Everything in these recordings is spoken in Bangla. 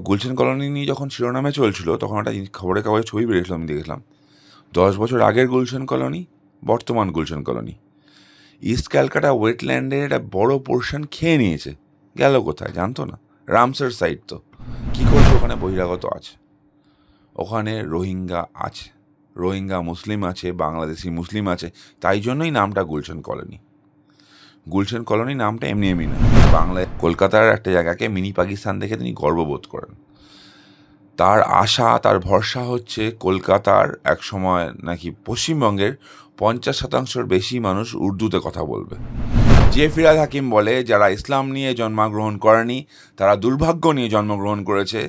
গুলশান কলোনি নিয়ে যখন শিরোনামে চলছিল তখন একটা খবরের কাগজে ছবি বেরিয়েছিল, আমি দেখলাম 10 বছর আগের গুলশান কলোনি, বর্তমান গুলশান কলোনি। ইস্ট ক্যালকাটা ওয়েটল্যান্ডের একটা বড় পোর্শন খেয়ে নিয়েছে। গেল কোথায় জানতো না? রামসার সাইট তো। কী করছে? ওখানে বহিরাগত আছে, ওখানে রোহিঙ্গা আছে, রোহিঙ্গা মুসলিম আছে, বাংলাদেশি মুসলিম আছে, তাই জন্যই নামটা গুলশান কলোনি। গুলশান কলোনি নামটা এমনি এমনি না। বাংলায় কলকাতার একটা জায়গাকে মিনি পাকিস্তান দেখে তিনি গর্ববোধ করেন। তার আশা, তার ভরসা হচ্ছে কলকাতার এক সময় নাকি পশ্চিমবঙ্গের 50% বেশি মানুষ উর্দুতে কথা বলবে। যে ফিরহাদ হাকিম বলে যারা ইসলাম নিয়ে জন্মগ্রহণ করেনি তারা দুর্ভাগ্য নিয়ে জন্মগ্রহণ করেছে,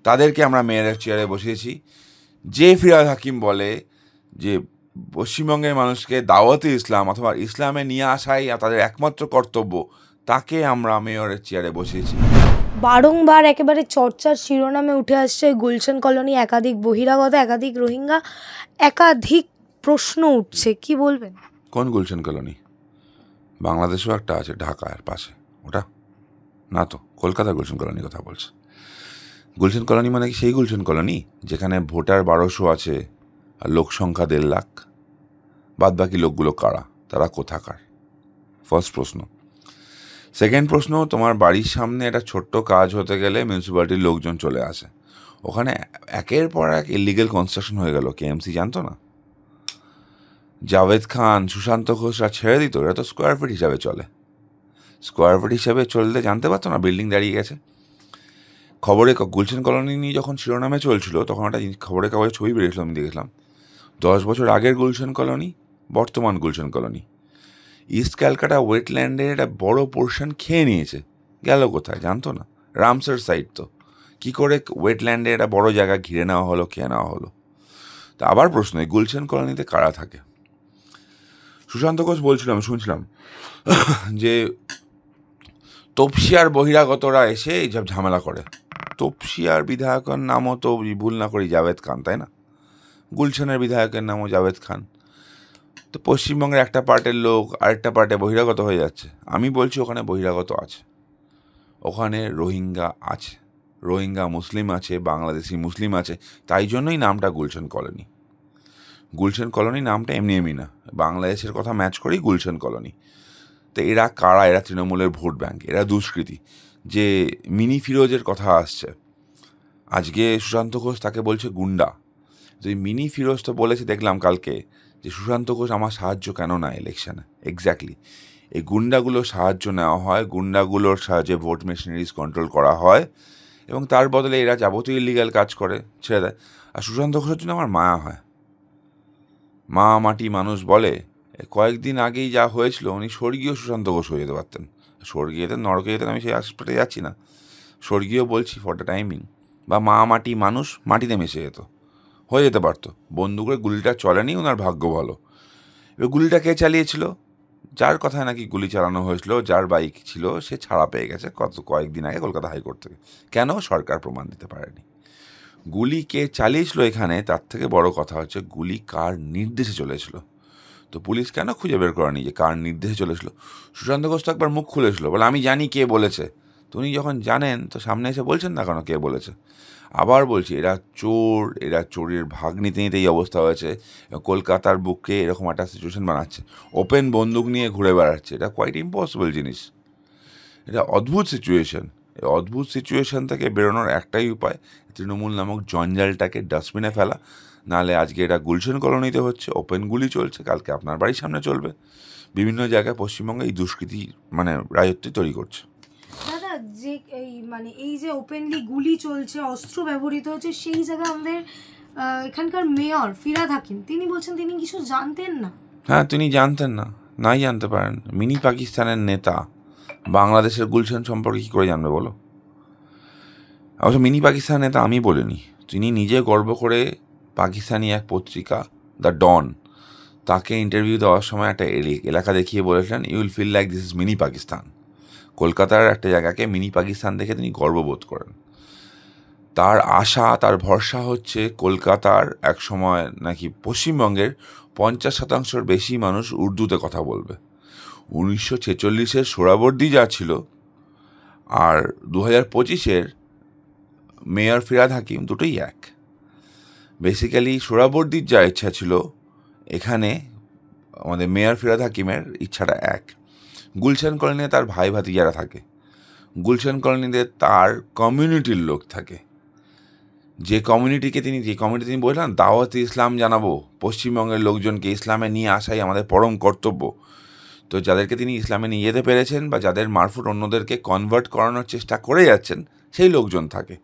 তাদেরকে আমরা মেয়রের চেয়ারে বসিয়েছি। যে ফিরহাদ হাকিম বলে যে পশ্চিমবঙ্গের মানুষকে দাওয়াতে ইসলাম অথবা ইসলামে নিয়ে আসাই তাদের একমাত্র কর্তব্য, তাকে আমরা মেয়রের চেয়ারে বসিয়েছি। বারংবার একেবারে চর্চার শিরোনামে উঠে আসছে গুলশান কলোনি, একাধিক বহিরাগত, একাধিক রোহিঙ্গা, একাধিক প্রশ্ন উঠছে, কি বলবেন? কোন গুলশান কলোনি? বাংলাদেশেও একটা আছে ঢাকার পাশে, ওটা না তো, কলকাতার গুলশান কলোনির কথা বলছে। গুলশান কলোনি মানে কি সেই গুলশান কলোনি যেখানে ভোটার 1200 আছে আর লোক সংখ্যা 1.5 লাখ? বাদ বাকি লোকগুলো কারা? তারা কোথাকার? ফার্স্ট প্রশ্ন। সেকেন্ড প্রশ্ন, তোমার বাড়ির সামনে একটা ছোট্ট কাজ হতে গেলে মিউনিসিপ্যালিটির লোকজন চলে আসে, ওখানে একের পর এক ইলিগেল কনস্ট্রাকশন হয়ে গেল, কেএমসি জানতো না? জাভেদ খান, সুশান্ত ঘোষরা ছেড়ে দিত, এরা তো স্কোয়ার ফিট হিসাবে চলে। স্কোয়ার ফিট হিসাবে চললে জানতে পারতো না বিল্ডিং দাঁড়িয়ে গেছে। খবরে গুলশান কলোনি নিয়ে যখন শিরোনামে চলছিল তখন একটা খবরের কাগজে ছবি বেরিয়েছিল, আমি দেখলাম 10 বছর আগের গুলশান কলোনি, বর্তমান গুলশান কলোনি। ইস্ট ক্যালকাটা ওয়েটল্যান্ডের একটা বড় পোর্শন খেয়ে নিয়েছে। গেল কোথায় জানতো না? রামসার সাইট তো। কী করে ওয়েটল্যান্ডে একটা বড় জায়গা ঘিরে নেওয়া হলো, খেয়ে নেওয়া হলো? তা আবার প্রশ্ন, এই গুলশান কলোনিতে কারা থাকে? সুশান্ত ঘোষ বলছিল, আমি শুনছিলাম যে তপসিয়ার বহিরাগতরা এসে এইসব ঝামেলা করে। তপসিয়ার বিধায়কের নামও তো ভুল না করি জাভেদ খান, তাই না? গুলশানের বিধায়কের নামও জাভেদ খান। তো পশ্চিমবঙ্গের একটা পার্টের লোক আরেকটা পার্টে বহিরাগত হয়ে যাচ্ছে। আমি বলছি ওখানে বহিরাগত আছে, ওখানে রোহিঙ্গা আছে, রোহিঙ্গা মুসলিম আছে, বাংলাদেশি মুসলিম আছে, তাই জন্যই নামটা গুলশান কলোনি। গুলশান কলোনি নামটা এমনি এমনি না, বাংলাদেশের কথা ম্যাচ করেই গুলশান কলোনি। তো এরা কারা? এরা তৃণমূলের ভোট ব্যাঙ্ক, এরা দুষ্কৃতী। যে মিনি ফিরোজের কথা আসছে, আজকে সুশান্ত ঘোষ তাকে বলছে গুন্ডা। তো এই মিনি ফিরোজ তো বলেছে, দেখলাম কালকে, যে সুশান্ত ঘোষ আমার সাহায্য কেন না ইলেকশানে। এক্স্যাক্টলি এই গুন্ডাগুলোর সাহায্য নেওয়া হয়, গুন্ডাগুলোর সাহায্যে ভোট মেশিনারিজ কন্ট্রোল করা হয়, এবং তার বদলে এরা যাবতীয় ইলিগাল কাজ করে ছেড়ে দেয়। আর সুশান্ত ঘোষের জন্য আমার মায়া হয়। মা মাটি মানুষ বলে, কয়েকদিন আগেই যা হয়েছিল, উনি স্বর্গীয় সুশান্ত ঘোষ হয়ে যেতে পারতেন। স্বর্গীয় যেতেন, নরকে যেতেন, আমি সেই আসপেটে যাচ্ছি না, স্বর্গীয় বলছি ফর দ্য টাইমিং। বা মা মাটি মানুষ মাটিতে মিশে যেত, হয়ে যেতে পারতো। বন্দুকের গুলিটা চলেনি, ওনার ভাগ্য ভালো। এবার গুলিটা কে চালিয়েছিল? যার কথায় নাকি গুলি চালানো হয়েছিল, যার বাইক ছিল, সে ছাড়া পেয়ে গেছে কয়েকদিন আগে কলকাতা হাইকোর্ট থেকে। কেন? সরকার প্রমাণ দিতে পারেনি। গুলি কে চালিয়েছিল এখানে, তার থেকে বড় কথা হচ্ছে গুলি কার নির্দেশে চলেছিল। তো পুলিশ কেন খুঁজে বের করেনি যে কার নির্দেশে চলেছিল? সুশান্ত ঘোষ তো একবার মুখ খুলেছিল, বলে আমি জানি কে বলেছে। তো উনি যখন জানেন তো সামনে এসে বলছেন না কেন কে বলেছে? আবার বলছি, এরা চোর, এরা চোরের ভাগ নিতে নিতে এই অবস্থা হয়েছে। কলকাতার বুকে এরকম একটা সিচুয়েশন বানাচ্ছে, ওপেন বন্দুক নিয়ে ঘুরে বেড়াচ্ছে। এটা কোয়াইট ইম্পসিবল জিনিস, এটা অদ্ভুত সিচুয়েশন। এই অদ্ভুত সিচুয়েশন থেকে বেরোনোর একটাই উপায়, তৃণমূল নামক জঞ্জালটাকে ডাস্টবিনে ফেলা। নাহলে আজকে এটা গুলশান কলোনিতে হচ্ছে, ওপেন গুলি চলছে, কালকে আপনার বাড়ির সামনে চলবে। বিভিন্ন জায়গায় পশ্চিমবঙ্গে এই দুষ্কৃতি রাজত্ব তৈরি করছে। দাদা, যে এই যে ওপেনলি গুলি চলছে, অস্ত্র ব্যবহৃত হচ্ছে, সেই জায়গায় আমাদের এখানকার মেয়র ফিরহাদ হাকিম তিনি বলছেন তিনি কিছু জানতেন না। হ্যাঁ, তিনি জানতেন না, নাই জানতে পারেন। মিনি পাকিস্তানের নেতা বাংলাদেশের গুলশান সম্পর্কে কী করে জানবে বলো? অবশ্য মিনি পাকিস্তানের নেতা আমি বলিনি, তিনি নিজে গর্ব করে পাকিস্তানি এক পত্রিকা দ্য ডন তাকে ইন্টারভিউ দেওয়ার সময় একটা এলাকা দেখিয়ে বলেছিলেন, you will feel like this is mini Pakistan. কলকাতার একটা জায়গাকে মিনি পাকিস্তান দেখে তিনি গর্ববোধ করেন। তার আশা, তার ভরসা হচ্ছে কলকাতার এক সময় নাকি পশ্চিমবঙ্গের 50% বেশি মানুষ উর্দুতে কথা বলবে। 1946-এর সোহরাবর্দী যা ছিল আর 2025-এর মেয়র ফিরহাদ হাকিম দুটোই এক। বেসিক্যালি সোহরাবর্দীর যা ইচ্ছা ছিল, এখানে আমাদের মেয়র ফিরহাদ হাকিমের ইচ্ছাটা এক। গুলশান কলোনিতে তার ভাই ভাতিজারা থাকে, গুলশান কলোনিতে তার কমিউনিটির লোক থাকে, যে কমিউনিটি তিনি বললেন দাওয়াতে ইসলাম জানাবো, পশ্চিমবঙ্গের লোকজনকে ইসলামে নিয়ে আসাই আমাদের পরম কর্তব্য। তো যাদেরকে তিনি ইসলামে নিয়ে যেতে পেরেছেন বা যাদের মারফত অন্যদেরকে কনভার্ট করানোর চেষ্টা করে যাচ্ছেন, সেই লোকজন থাকে।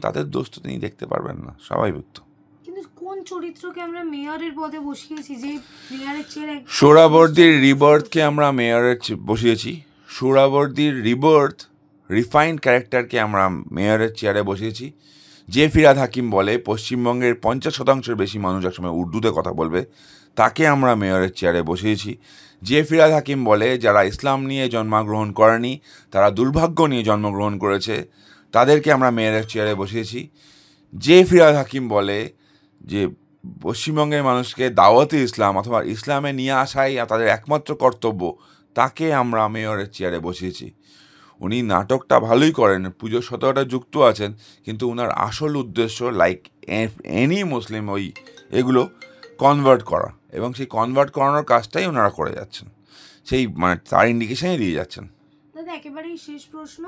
তাদের দোষ তো তিনি দেখতে পারবেন না, স্বাভাবিক তো। কিন্তু কোন চরিত্রকে আমরা মেয়রের পদে বসিয়েছি যে মেয়রের চেয়ারে? সোহরাবর্দীর রিবার্থকে আমরা মেয়রের বসিয়েছি, সোহরাবর্দীর রিফাইন্ড ক্যারেক্টারকে আমরা মেয়রের চেয়ারে বসিয়েছি। যে ফিরহাদ হাকিম বলে পশ্চিমবঙ্গের 50% বেশি মানুষ একসময় উর্দুতে কথা বলবে, তাকে আমরা মেয়রের চেয়ারে বসিয়েছি। যে ফিরহাদ হাকিম বলে যারা ইসলাম নিয়ে জন্মগ্রহণ করেনি, তারা দুর্ভাগ্য নিয়ে জন্মগ্রহণ করেছে, তাদেরকে আমরা মেয়রের চেয়ারে বসিয়েছি। যে ফিরহাদ হাকিম বলে যে পশ্চিমবঙ্গের মানুষকে দাওয়াতে ইসলাম অথবা ইসলামে নিয়ে আসাই তাদের একমাত্র কর্তব্য, তাকে আমরা মেয়রের চেয়ারে বসিয়েছি। উনি নাটকটা ভালোই করেন, পুজোর সততা যুক্ত আছেন, কিন্তু ওনার আসল উদ্দেশ্য লাইক এনি মুসলিম এগুলো কনভার্ট করা, এবং সেই কনভার্ট করানোর কাজটাই ওনারা করে যাচ্ছেন, সেই তার ইন্ডিকেশনই দিয়ে যাচ্ছেন। দাদা একেবারেই শেষ প্রশ্ন,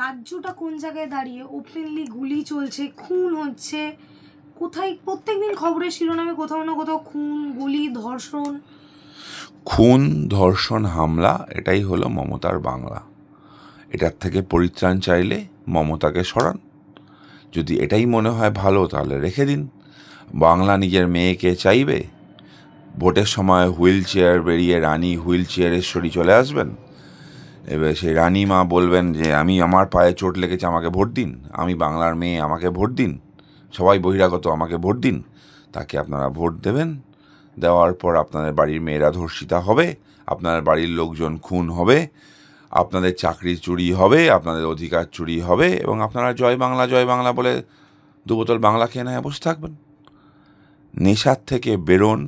রাজ্যটা কোন জায়গায় দাঁড়িয়ে? ওপেনলি গুলি চলছে, খুন হচ্ছে, কোথায় প্রত্যেকদিন খবরের শিরোনামে কোথাও না কোথাও খুন, গুলি, ধর্ষণ, হামলা, এটাই হলো মমতার বাংলা। এটার থেকে পরিত্রাণ চাইলে মমতাকে সরান। যদি এটাই মনে হয় ভালো, তাহলে রেখে দিন। বাংলা নিজের মেয়েকে চাইবে, ভোটের সময় হুইল চেয়ার বেরিয়ে রানী হুইল চেয়ারের সরি চলে আসবেন। এবার সেই রানী মা বলবেন যে আমার পায়ে চোট লেগেছে, আমাকে ভোট দিন, আমি বাংলার মেয়ে, আমাকে ভোট দিন, সবাই বহিরাগত, আমাকে ভোট দিন। তাকে আপনারা ভোট দেবেন, দেওয়ার পর আপনাদের বাড়ির মেয়েরা ধর্ষিতা হবে, আপনাদের বাড়ির লোকজন খুন হবে, আপনাদের চাকরি চুরি হবে, আপনাদের অধিকার চুরি হবে, এবং আপনারা জয় বাংলা বলে 2 বোতল বাংলা খেয়ে নেয় বসে থাকবেন। নেশার থেকে বেরোন,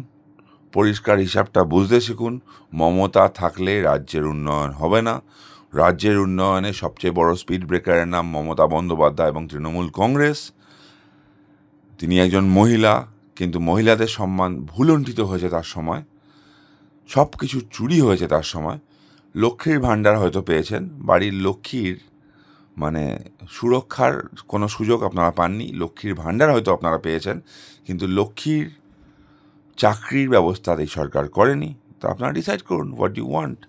পরিষ্কার হিসাবটা বুঝতে শিখুন। মমতা থাকলে রাজ্যের উন্নয়ন হবে না। রাজ্যের উন্নয়নে সবচেয়ে বড় স্পিড ব্রেকারের নাম মমতা বন্দ্যোপাধ্যায় এবং তৃণমূল কংগ্রেস। তিনি একজন মহিলা, কিন্তু মহিলাদের সম্মান ভুলুণ্ঠিত হয়েছে তার সময়, সব কিছু চুরি হয়েছে তার সময়। লক্ষ্মীর ভাণ্ডার হয়তো পেয়েছেন, বাড়ির লক্ষ্মীর সুরক্ষার কোনো সুযোগ আপনারা পাননি। লক্ষ্মীর ভাণ্ডার হয়তো আপনারা পেয়েছেন, কিন্তু লক্ষ্মীর চাকরির ব্যবস্থা এই সরকার করেনি। তো আপনারা ডিসাইড করুন হোয়াট ইউ ওয়ান্ট।